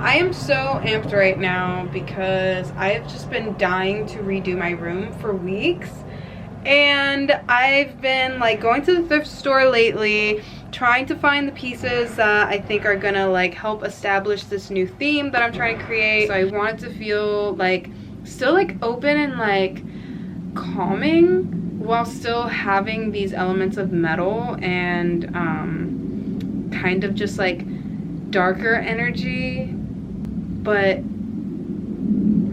I am so amped right now because I have just been dying to redo my room for weeks. And I've been like going to the thrift store lately, trying to find the pieces that I think are gonna like help establish this new theme that I'm trying to create. So I want it to feel like still like open and like calming while still having these elements of metal and kind of just like darker energy, but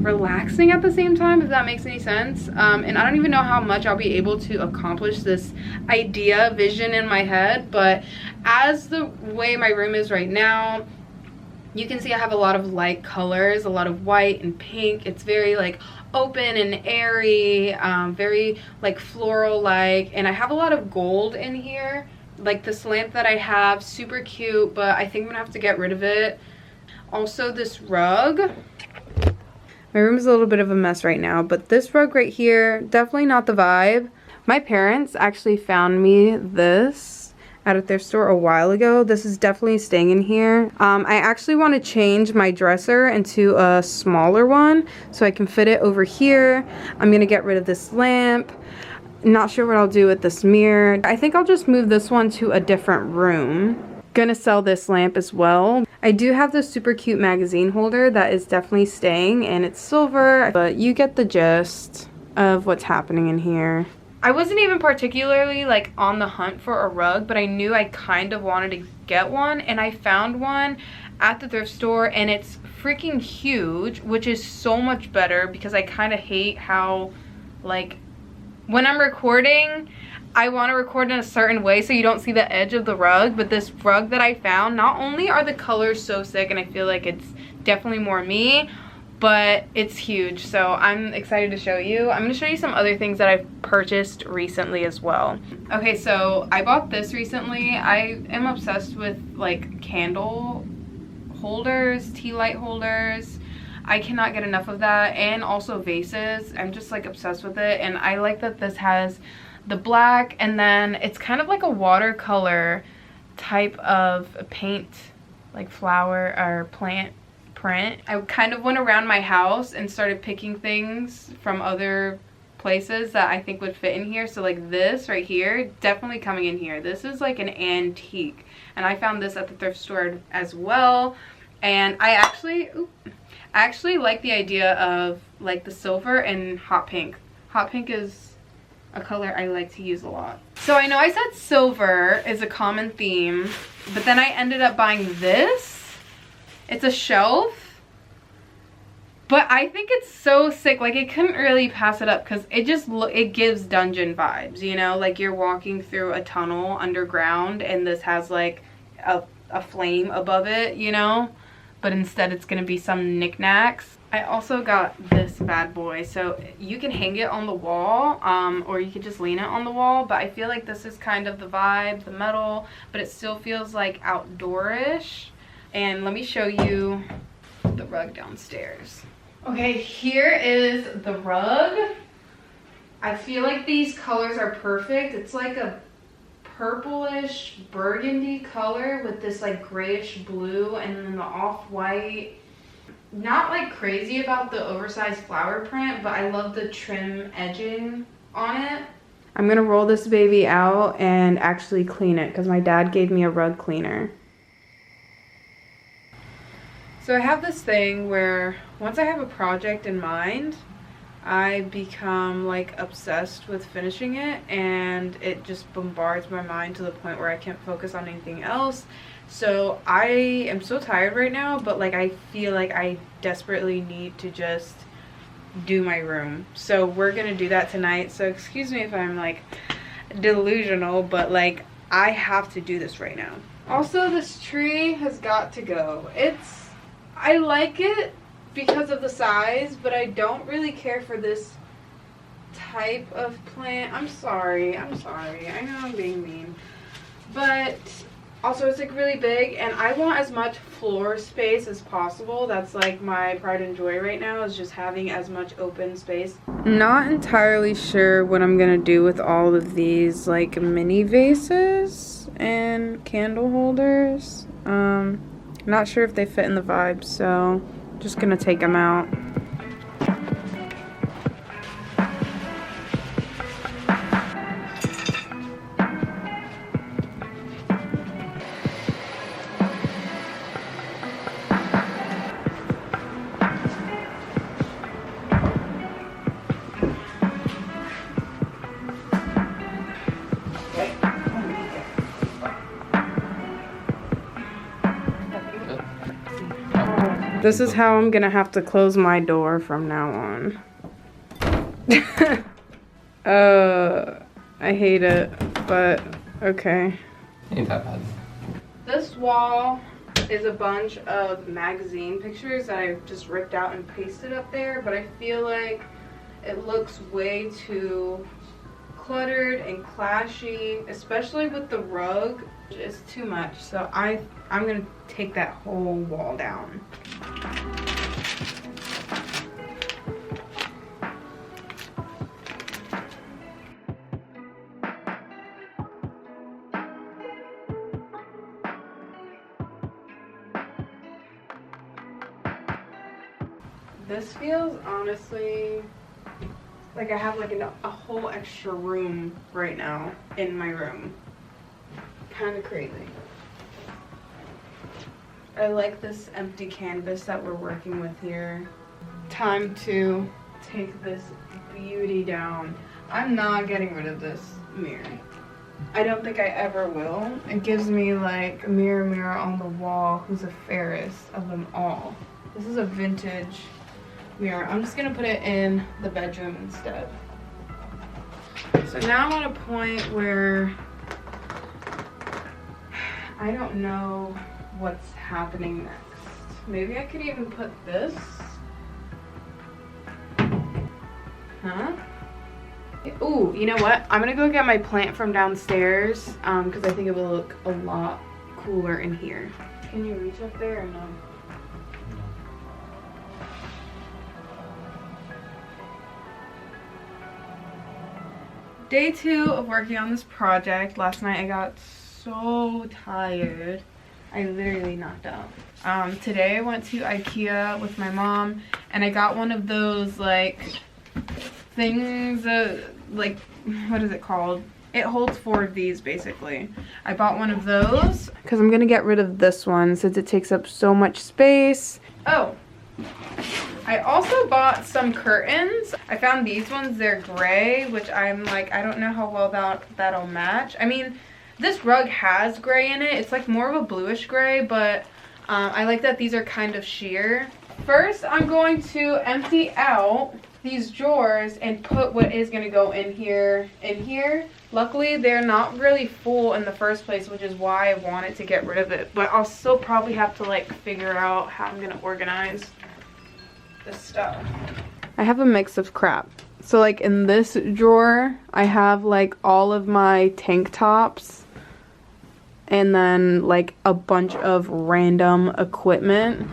relaxing at the same time, if that makes any sense. And I don't even know how much I'll be able to accomplish this vision in my head, but as the way my room is right now, you can see I have a lot of light colors, a lot of white and pink. It's very like open and airy, very like floral like, and I have a lot of gold in here. Like this lamp that I have, super cute, but I think I'm gonna have to get rid of it. Also this rug. My room is a little bit of a mess right now, but this rug right here, definitely not the vibe. My parents actually found me this at a thrift store a while ago. This is definitely staying in here. I actually want to change my dresser into a smaller one so I can fit it over here. I'm gonna get rid of this lamp. Not sure what I'll do with this mirror. I think I'll just move this one to a different room. Gonna sell this lamp as well. I do have this super cute magazine holder that is definitely staying, and it's silver, but you get the gist of what's happening in here. I wasn't even particularly like on the hunt for a rug, but I knew I kind of wanted to get one, and I found one at the thrift store, and it's freaking huge, which is so much better because I kind of hate how like when I'm recording, I want to record in a certain way so you don't see the edge of the rug. But this rug that I found, not only are the colors so sick and I feel like it's definitely more me, but it's huge. So I'm excited to show you. I'm going to show you some other things that I've purchased recently as well. Okay, so I bought this recently. I am obsessed with like candle holders, tea light holders. I cannot get enough of that, and also vases. I'm just like obsessed with it, and I like that this has the black, and then it's kind of like a watercolor type of paint, like flower or plant print. I kind of went around my house and started picking things from other places that I think would fit in here. So like this right here, definitely coming in here. This is like an antique, and I found this at the thrift store as well. And I actually like the idea of like the silver and hot pink. Hot pink is a color I like to use a lot. So I know I said silver is a common theme, but then I ended up buying this. It's a shelf, but I think it's so sick. Like I couldn't really pass it up because it gives dungeon vibes, you know, like you're walking through a tunnel underground and this has like a flame above it, you know, but instead it's gonna be some knickknacks. I also got this bad boy, so you can hang it on the wall, or you could just lean it on the wall, but I feel like this is kind of the vibe, the metal, but it still feels like outdoorish. And let me show you the rug downstairs. Okay, here is the rug. I feel like these colors are perfect. It's like a purplish burgundy color with this like grayish blue and then the off-white. Not like crazy about the oversized flower print, but I love the trim edging on it. I'm gonna roll this baby out and actually clean it because my dad gave me a rug cleaner. So I have this thing where once I have a project in mind, I become like obsessed with finishing it, and it just bombards my mind to the point where I can't focus on anything else. So I am so tired right now, but like I feel like I desperately need to just do my room. So we're gonna do that tonight. So excuse me if I'm like delusional, but like I have to do this right now. Also, this tree has got to go. I like it because of the size, but I don't really care for this type of plant. I'm sorry. I know I'm being mean. But also it's like really big, and I want as much floor space as possible. That's like my pride and joy right now, is just having as much open space. Not entirely sure what I'm gonna do with all of these like mini vases and candle holders. Not sure if they fit in the vibe, so just gonna take them out. This is how I'm gonna have to close my door from now on. I hate it, but okay. Ain't that bad. This wall is a bunch of magazine pictures that I just ripped out and pasted up there, but I feel like it looks way too cluttered and clashy, especially with the rug. It's too much, so I'm gonna take that whole wall down. This feels honestly like I have like a whole extra room right now in my room. Kind of crazy. I like this empty canvas that we're working with here. Time to take this beauty down. I'm not getting rid of this mirror. I don't think I ever will. It gives me like mirror, mirror on the wall, who's the fairest of them all. This is a vintage mirror. I'm just gonna put it in the bedroom instead. So now I'm at a point where I don't know what's happening next. Maybe I could even put this. Huh? Ooh, you know what? I'm gonna go get my plant from downstairs because I think it will look a lot cooler in here. Can you reach up there or no? Day 2 of working on this project. Last night I got so tired. I literally knocked out. Today I went to IKEA with my mom and I got one of those like things, like, what is it called? It holds 4 of these basically. I bought one of those because I'm gonna get rid of this one since it takes up so much space. Oh, I also bought some curtains. I found these ones, they're gray, which I'm like, I don't know how well that'll match. I mean, this rug has gray in it. It's like more of a bluish gray, but I like that these are kind of sheer. First, I'm going to empty out these drawers and put what is gonna go in here. Luckily, they're not really full in the first place, which is why I wanted to get rid of it. But I'll still probably have to like figure out how I'm gonna organize this stuff. I have a mix of crap. So like in this drawer, I have like all of my tank tops and then like a bunch of random equipment.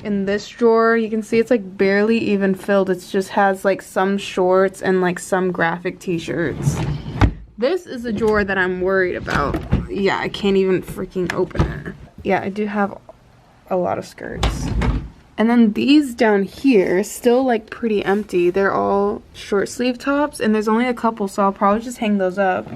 In this drawer, you can see it's like barely even filled. It just has like some shorts and like some graphic t-shirts. This is a drawer that I'm worried about. Yeah, I can't even freaking open it. Yeah, I do have a lot of skirts. And then these down here, still like pretty empty. They're all short sleeve tops and there's only a couple, so I'll probably just hang those up.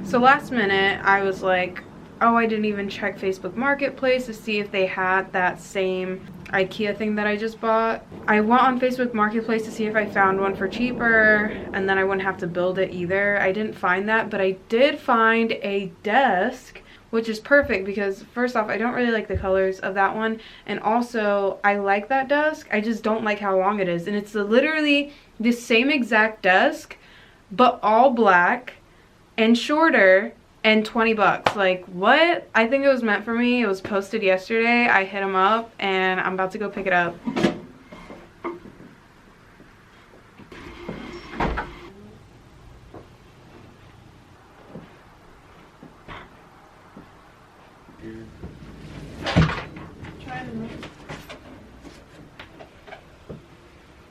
So last minute, I was like, Oh, I didn't even check Facebook Marketplace to see if they had that same IKEA thing that I just bought. I went on Facebook Marketplace to see if I found one for cheaper, and then I wouldn't have to build it either. I didn't find that, but I did find a desk, which is perfect because first off, I don't really like the colors of that one, and also I like that desk, I just don't like how long it is. And it's literally the same exact desk, but all black and shorter, and 20 bucks. Like, what? I think it was meant for me. It was posted yesterday. I hit him up and I'm about to go pick it up.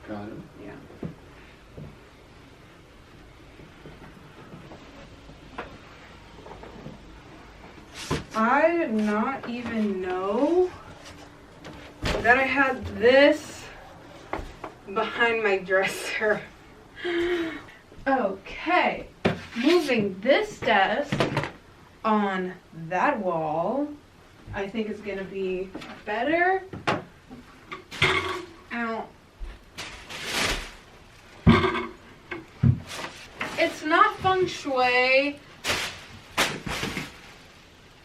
Got it. Yeah. I did not even know that I had this behind my dresser. Okay, moving this desk on that wall, I think is gonna be better. Ow. It's not feng shui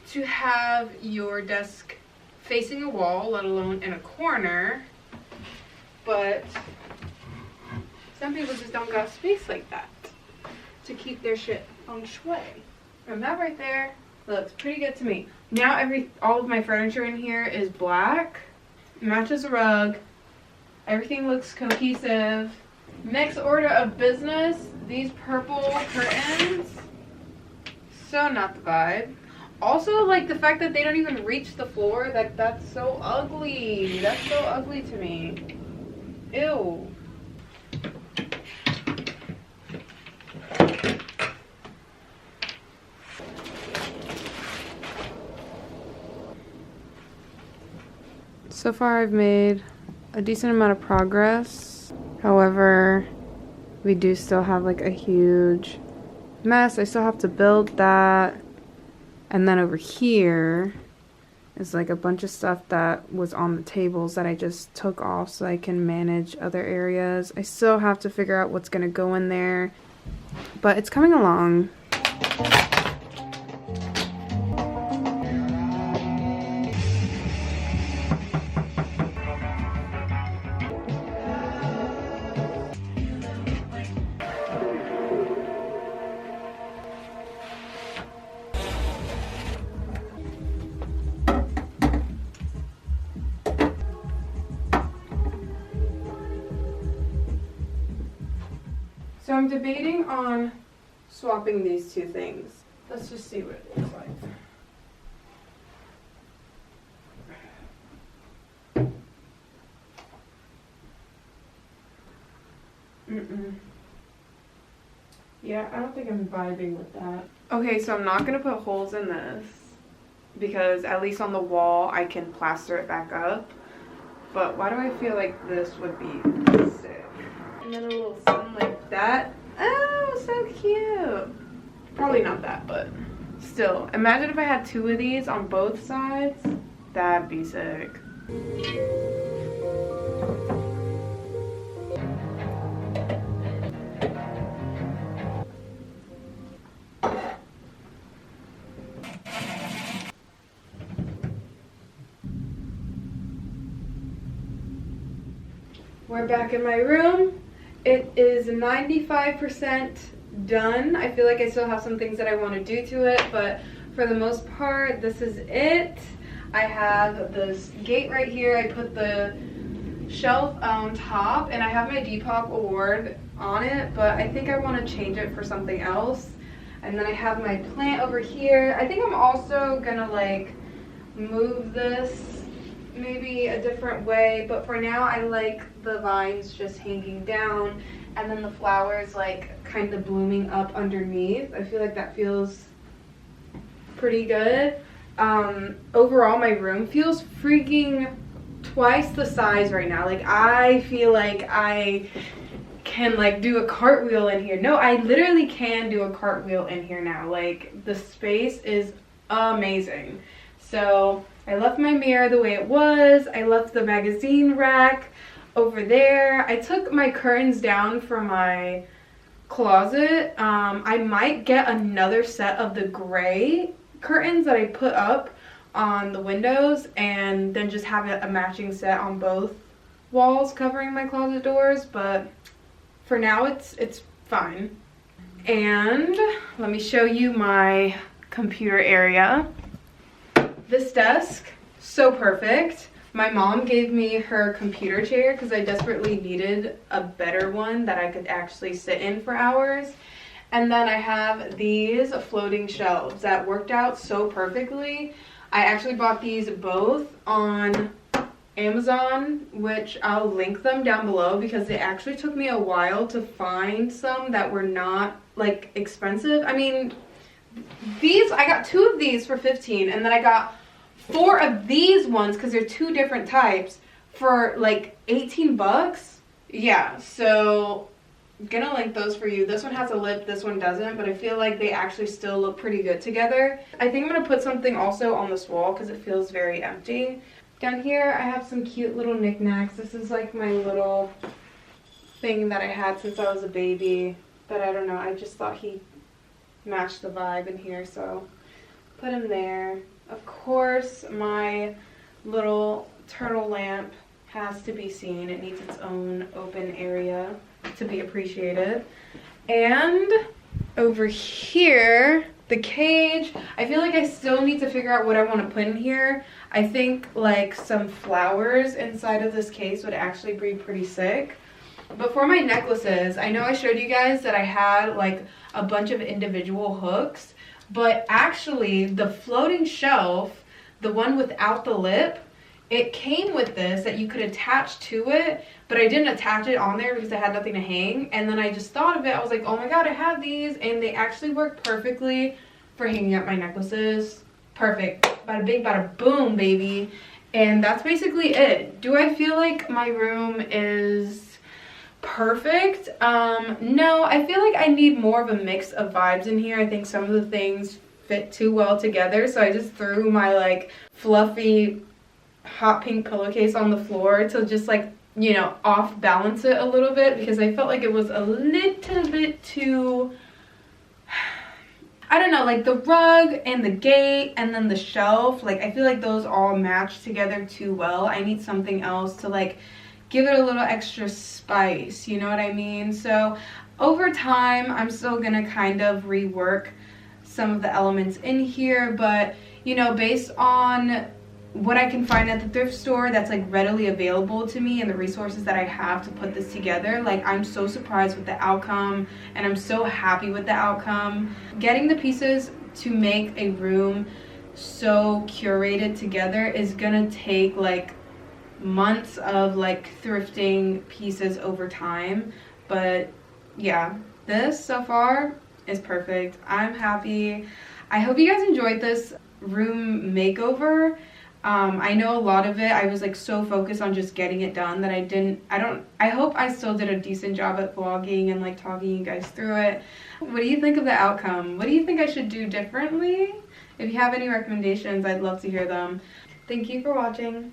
to have your desk facing a wall, let alone in a corner, but some people just don't got space like that to keep their shit feng shui. And that right there looks pretty good to me. Now all of my furniture in here is black, matches the rug, everything looks cohesive. Next order of business, these purple curtains, so not the vibe. Also, like, the fact that they don't even reach the floor, like, that's so ugly. That's so ugly to me. Ew. So far, I've made a decent amount of progress. However, we do still have, like, a huge mess. I still have to build that. And then over here is like a bunch of stuff that was on the tables that I just took off so I can manage other areas. I still have to figure out what's gonna go in there, but it's coming along. So I'm debating on swapping these two things. Let's just see what it looks like. Yeah, I don't think I'm vibing with that. Okay, so I'm not gonna put holes in this because at least on the wall I can plaster it back up. But why do I feel like this would be sick? And then a little sun like that. Oh, so cute. Probably not that, but still. Imagine if I had two of these on both sides. That'd be sick. We're back in my room. It is 95% done. I feel like I still have some things that I want to do to it, but for the most part, this is it. I have this gate right here. I put the shelf on top, and I have my Depop award on it, but I think I want to change it for something else. And then I have my plant over here. I think I'm also gonna like move this maybe a different way, but for now I like the vines just hanging down and then the flowers like kind of blooming up underneath. I feel like that feels pretty good. Overall my room feels freaking twice the size right now. Like I feel like I can like do a cartwheel in here. No, I literally can do a cartwheel in here now. Like the space is amazing. So I left my mirror the way it was. I left the magazine rack over there. I took my curtains down for my closet. I might get another set of the gray curtains that I put up on the windows and then just have a matching set on both walls covering my closet doors, but for now it's fine. And let me show you my computer area. This desk, so perfect. My mom gave me her computer chair because I desperately needed a better one that I could actually sit in for hours. And then I have these floating shelves that worked out so perfectly. I actually bought these both on Amazon, which I'll link them down below because it actually took me a while to find some that were not like expensive. I mean, these, I got 2 of these for $15, and then I got 4 of these ones because they're 2 different types for like 18 bucks. Yeah, so I'm gonna link those for you. This one has a lip, this one doesn't, but I feel like they actually still look pretty good together. I think I'm gonna put something also on this wall because it feels very empty. Down here I have some cute little knickknacks. This is like my little thing that I had since I was a baby, but I don't know, I just thought he matched the vibe in here, so put him there. Of course, my little turtle lamp has to be seen. It needs its own open area to be appreciated. And over here, the cage, I feel like I still need to figure out what I want to put in here. I think like some flowers inside of this case would actually be pretty sick. But for my necklaces, I know I showed you guys that I had like a bunch of individual hooks, but actually the floating shelf, the one without the lip, it came with this that you could attach to it, but I didn't attach it on there because I had nothing to hang. And then I just thought of it, I was like, oh my god, I have these, and they actually work perfectly for hanging up my necklaces. Perfect. Bada bing, bada boom, baby. And that's basically it. Do I feel like my room is perfect? No, I feel like I need more of a mix of vibes in here. I think some of the things fit too well together, so I just threw my like fluffy hot pink pillowcase on the floor to just like, you know, off balance it a little bit because I felt like it was a little bit too, I don't know, like the rug and the gate and then the shelf, like I feel like those all match together too well. I need something else to like give it a little extra spice, you know what I mean? So over time, I'm still gonna kind of rework some of the elements in here, but you know, based on what I can find at the thrift store that's like readily available to me and the resources that I have to put this together, like I'm so surprised with the outcome and I'm so happy with the outcome. Getting the pieces to make a room so curated together is gonna take like months of like thrifting pieces over time, but yeah, this so far is perfect. I'm happy. I hope you guys enjoyed this room makeover. I know a lot of it, I was like so focused on just getting it done that I hope I still did a decent job at vlogging and like talking you guys through it. What do you think of the outcome? What do you think I should do differently? If you have any recommendations, I'd love to hear them. Thank you for watching.